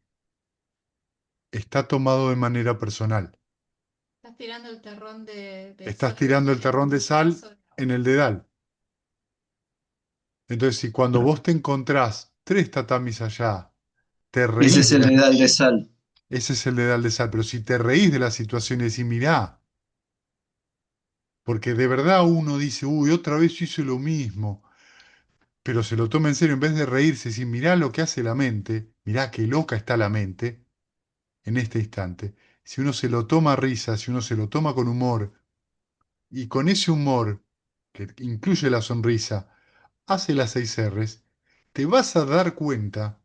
está tomado de manera personal.
Estás tirando el terrón de
Estás
sal
tirando el terrón de
en un
sal
vaso de agua.
en el dedal. Entonces, si cuando vos te encontrás tres tatamis allá, te
ese
reís
es
de
el
la...
dedal de sal.
Ese es el dedal de sal, pero si te reís de la situación y decís, mirá, Porque de verdad uno dice, uy, otra vez hice lo mismo, pero se lo toma en serio en vez de reírse, decir, mirá lo que hace la mente, mirá qué loca está la mente en este instante. Si uno se lo toma a risa, si uno se lo toma con humor, y con ese humor, que incluye la sonrisa, hace las 6 R's, te vas a dar cuenta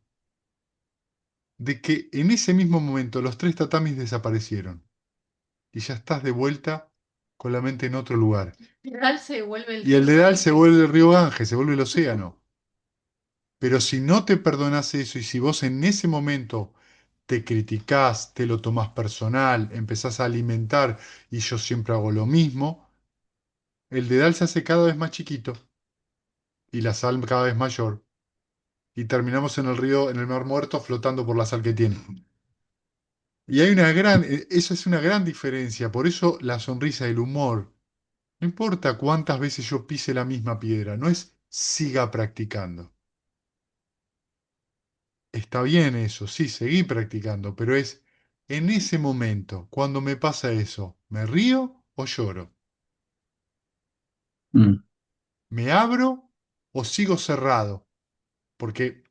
de que en ese mismo momento los 3 tatamis desaparecieron y ya estás de vuelta con la mente en otro lugar.
Literal se vuelve el
Y el
río
dedal se
Ganges.
vuelve el río Ganges, se vuelve el océano. Pero si no te perdonas eso y si vos en ese momento te criticás, te lo tomás personal, empezás a alimentar y yo siempre hago lo mismo, el dedal se hace cada vez más chiquito y la sal cada vez mayor y terminamos en el río, en el mar muerto, flotando por la sal que tiene. Y hay esa es una gran diferencia, por eso la sonrisa y el humor, no importa cuántas veces yo pise la misma piedra, no es siga practicando. Está bien eso, sí, seguí practicando, pero es en ese momento, cuando me pasa eso, ¿me río o lloro?
Mm,
¿Me abro o sigo cerrado? Porque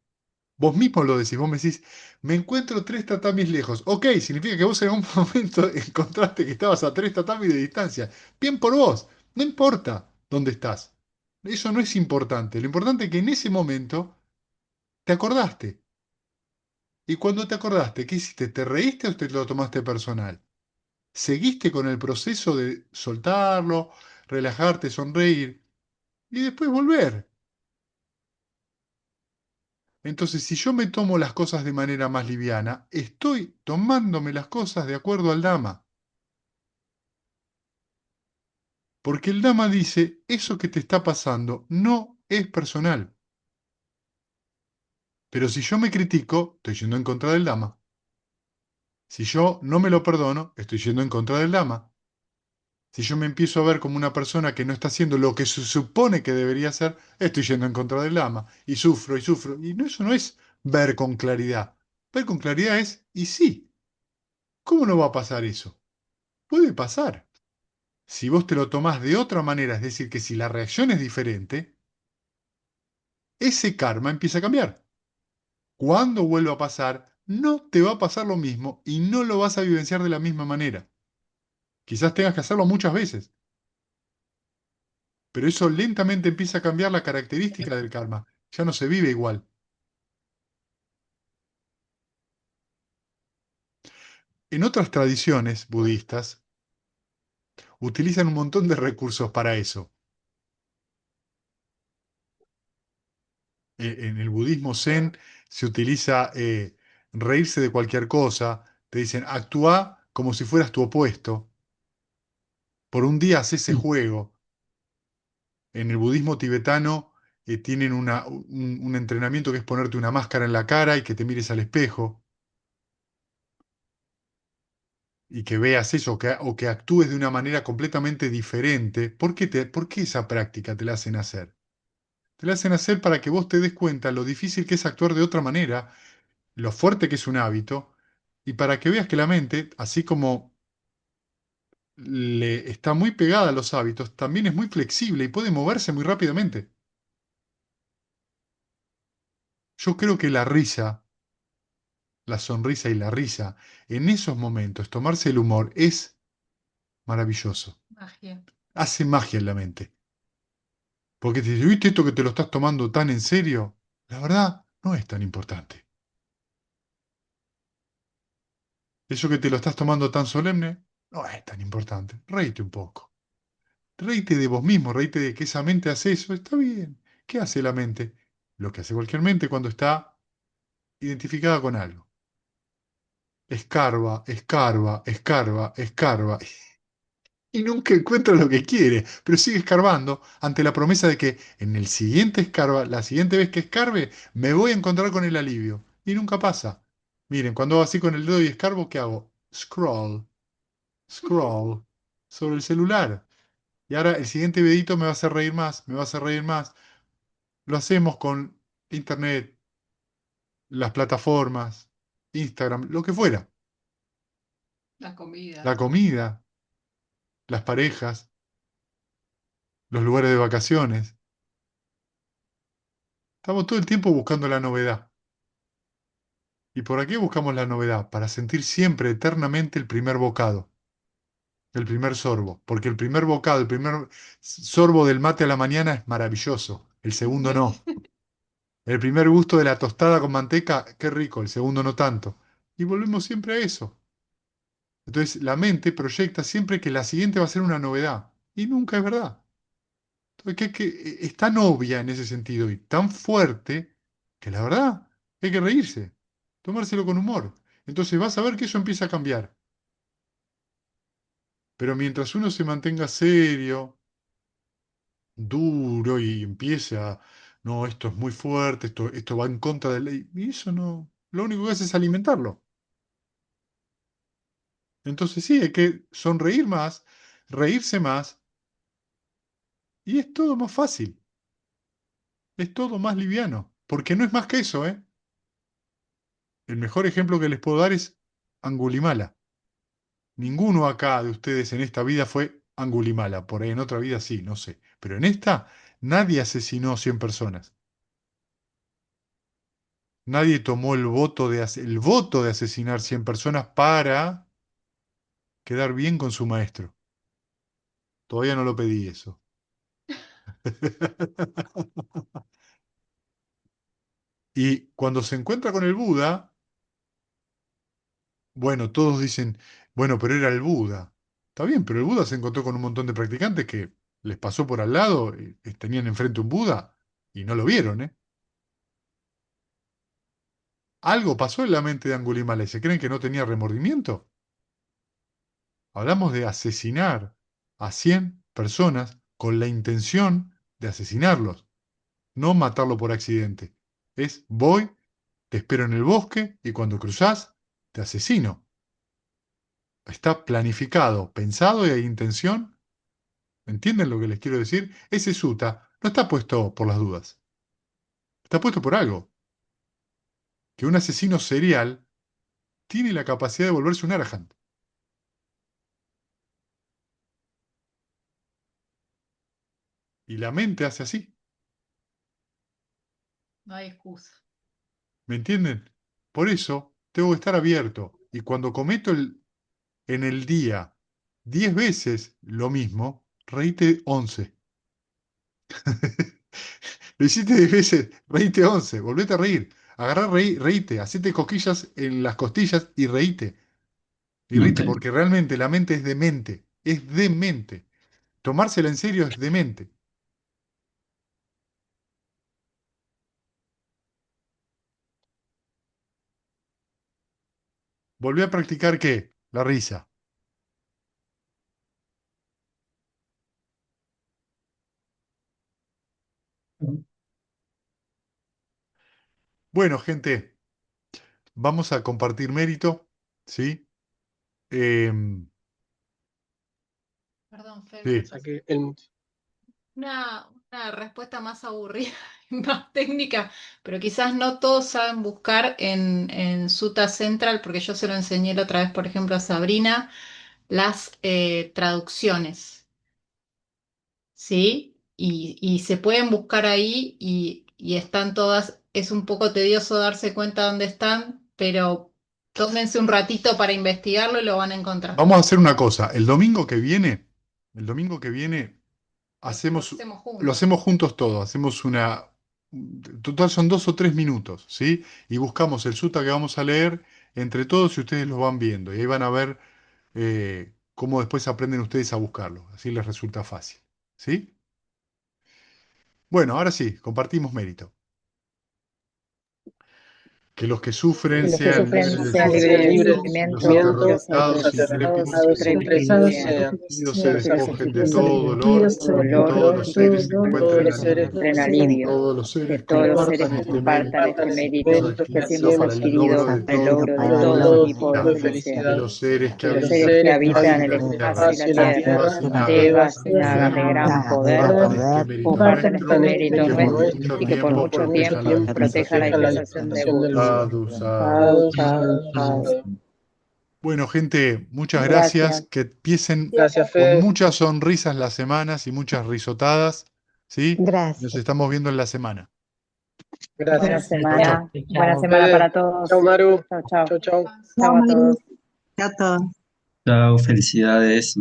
vos mismo lo decís, vos me decís, me encuentro 3 tatamis lejos. Ok, significa que vos en algún momento encontraste que estabas a 3 tatamis de distancia. Bien por vos, no importa dónde estás. Eso no es importante. Lo importante es que en ese momento te acordaste. Y cuando te acordaste, ¿qué hiciste? ¿Te reíste o te lo tomaste personal? ¿Seguiste con el proceso de soltarlo, relajarte, sonreír y después volver? Entonces, si yo me tomo las cosas de manera más liviana, estoy tomándome las cosas de acuerdo al Dhamma. Porque el Dhamma dice, eso que te está pasando no es personal. Pero si yo me critico, estoy yendo en contra del Dhamma. Si yo no me lo perdono, estoy yendo en contra del Dhamma. Si yo me empiezo a ver como una persona que no está haciendo lo que se supone que debería hacer, estoy yendo en contra del Dhamma. Y sufro y sufro. Y eso no es ver con claridad. Ver con claridad es, y sí, ¿cómo no va a pasar eso? Puede pasar. Si vos te lo tomás de otra manera, es decir, que si la reacción es diferente, ese karma empieza a cambiar. Cuando vuelva a pasar, no te va a pasar lo mismo y no lo vas a vivenciar de la misma manera. Quizás tengas que hacerlo muchas veces, pero eso lentamente empieza a cambiar la característica del karma. Ya no se vive igual. En otras tradiciones budistas utilizan un montón de recursos para eso. En el budismo zen se utiliza reírse de cualquier cosa. Te dicen, actúa como si fueras tu opuesto. Por un día haz ese
mm,
juego. En el budismo tibetano tienen un entrenamiento que es ponerte una máscara en la cara y que te mires al espejo y que veas eso o que actúes de una manera completamente diferente. ¿Por qué esa práctica te la hacen hacer? Te la hacen hacer para que vos te des cuenta lo difícil que es actuar de otra manera, lo fuerte que es un hábito, y para que veas que la mente, así como le está muy pegada a los hábitos, también es muy flexible y puede moverse muy rápidamente. Yo creo que la risa, la sonrisa y la risa, en esos momentos, tomarse el humor es maravilloso.
Magia.
Hace magia en la mente. Porque te dice, ¿viste esto que te lo estás tomando tan en serio? La verdad, no es tan importante. Eso que te lo estás tomando tan solemne, no es tan importante. Reíte un poco. Reíte de vos mismo, reíte de que esa mente hace eso. Está bien. ¿Qué hace la mente? Lo que hace cualquier mente cuando está identificada con algo. Escarba, escarba, escarba, escarba. Y nunca encuentra lo que quiere, pero sigue escarbando ante la promesa de que en el siguiente escarba, la siguiente vez que escarbe, me voy a encontrar con el alivio. Y nunca pasa. Miren, cuando hago así con el dedo y escarbo, ¿qué hago? Scroll, scroll, sobre el celular. Y ahora el siguiente videito me va a hacer reír más, me va a hacer reír más. Lo hacemos con internet, las plataformas, Instagram, lo que fuera.
La comida.
La comida, las parejas. los lugares de vacaciones. Estamos todo el tiempo buscando la novedad. ¿Y por qué buscamos la novedad? Para sentir siempre, eternamente, el primer bocado, el primer sorbo. Porque el primer bocado, el primer sorbo del mate a la mañana es maravilloso. El segundo no. El primer gusto de la tostada con manteca, qué rico. El segundo no tanto. Y volvemos siempre a eso. Entonces la mente proyecta siempre que la siguiente va a ser una novedad. Y nunca es verdad. Entonces, es tan obvia en ese sentido y tan fuerte que la verdad hay que reírse, tomárselo con humor. Entonces vas a ver que eso empieza a cambiar. Pero mientras uno se mantenga serio, duro y empiece a, no, esto es muy fuerte, esto va en contra de la ley, y eso no, lo único que hace es alimentarlo. Entonces sí, hay que sonreír más, reírse más, y es todo más fácil, es todo más liviano, porque no es más que eso, ¿eh? El mejor ejemplo que les puedo dar es Angulimala. Ninguno acá de ustedes en esta vida fue Angulimala, por ahí en otra vida sí, no sé. Pero en esta nadie asesinó 100 personas. Nadie tomó el voto de asesinar 100 personas para quedar bien con su maestro. Todavía no lo pedí eso. Y cuando se encuentra con el Buda, bueno, todos dicen, bueno, pero era el Buda. Está bien, pero el Buda se encontró con un montón de practicantes que les pasó por al lado, tenían enfrente un Buda y no lo vieron, ¿eh? Algo pasó en la mente de Angulimala y se creen que no tenía remordimiento. Hablamos de asesinar a 100 personas con la intención de asesinarlos, no matarlo por accidente. Es voy, te espero en el bosque y cuando cruzás, te asesino. Está planificado, pensado y hay intención. ¿Entienden lo que les quiero decir? Ese sutta no está puesto por las dudas. Está puesto por algo. Que un asesino serial tiene la capacidad de volverse un arahant. Y la mente hace así.
No hay excusa.
¿Me entienden? Por eso tengo que estar abierto. Y cuando cometo en el día 10 veces lo mismo, reíte 11. Lo hiciste 10 veces, reíte 11. Volvete a reír. Agarrá, reíte. Hacete cosquillas en las costillas y reíte. Y
No
reíte,
te-
porque realmente la mente es demente. Es demente. Tomársela en serio es demente. Volví a practicar ¿qué? La risa. Bueno, gente, vamos a compartir mérito, ¿sí? Em,
Perdón, Fer,
sí.
sea que el,
una respuesta más aburrida, más técnica, pero quizás no todos saben buscar en Suta Central, porque yo se lo enseñé la otra vez, por ejemplo, a Sabrina, las traducciones, ¿sí? Y se pueden buscar ahí y están todas, es un poco tedioso darse cuenta dónde están, pero tómense un ratito para investigarlo y lo van a encontrar.
Vamos a hacer una cosa. El domingo que viene
Lo
hacemos,
hacemos
lo
juntos.
hacemos juntos todo. Hacemos total son 2 o 3 minutos, ¿sí? Y buscamos el sutta que vamos a leer entre todos y ustedes lo van viendo. Y ahí van a ver cómo después aprenden ustedes a buscarlo. Así les resulta fácil, ¿sí? Bueno, ahora sí, compartimos mérito. Que los que sufren
Que los que
sean
sufren
libres de
sean libres de
sufrimiento, los
sufrimiento, los
aterrorizados y
aterrorizados y
reprimidos
reprimidos
sean
sean
sometidos se despojen de
sometidos
todo dolor,
de
que
dolor,
todos los seres
que
encuentren
todos los seres
alivio,
encuentren
que
alivio,
todos los
que
seres
todos los seres
compartan este
compartan
mérito
este
que hemos
mérito que
adquirido
hemos
para el
adquirido
logro de
para el
todo
logro de
tipo de
todo tipo de
felicidad,
felicidad.
que los seres que
Que los
habitan
seres que
el
habitan
espacio y
el
la
espacio y
tierra,
la tierra,
Devas y
devas
Nagas,
y nagas de gran poder,
compartan este mérito
compartan este
nuestro
mérito
y que por
nuestro
mucho
y que por
tiempo
mucho
protejan la
tiempo proteja la
dispensación del Buda.
dispensación de Buda.
Sadhu, sadhu.
Sadhu, sadhu, sadhu.
Bueno, gente, muchas gracias.
Gracias.
Que empiecen
Gracias,
con
Fede.
muchas sonrisas las semanas y muchas risotadas, ¿sí? Nos
Gracias.
estamos viendo en la semana.
Buena
Gracias.
semana.
Chau,
Buena
chau.
semana
Fede.
para todos.
Chau, Maru.
Chau, chau.
Chau, chau.
Chau a todos.
Chao a todos.
Chao, felicidades.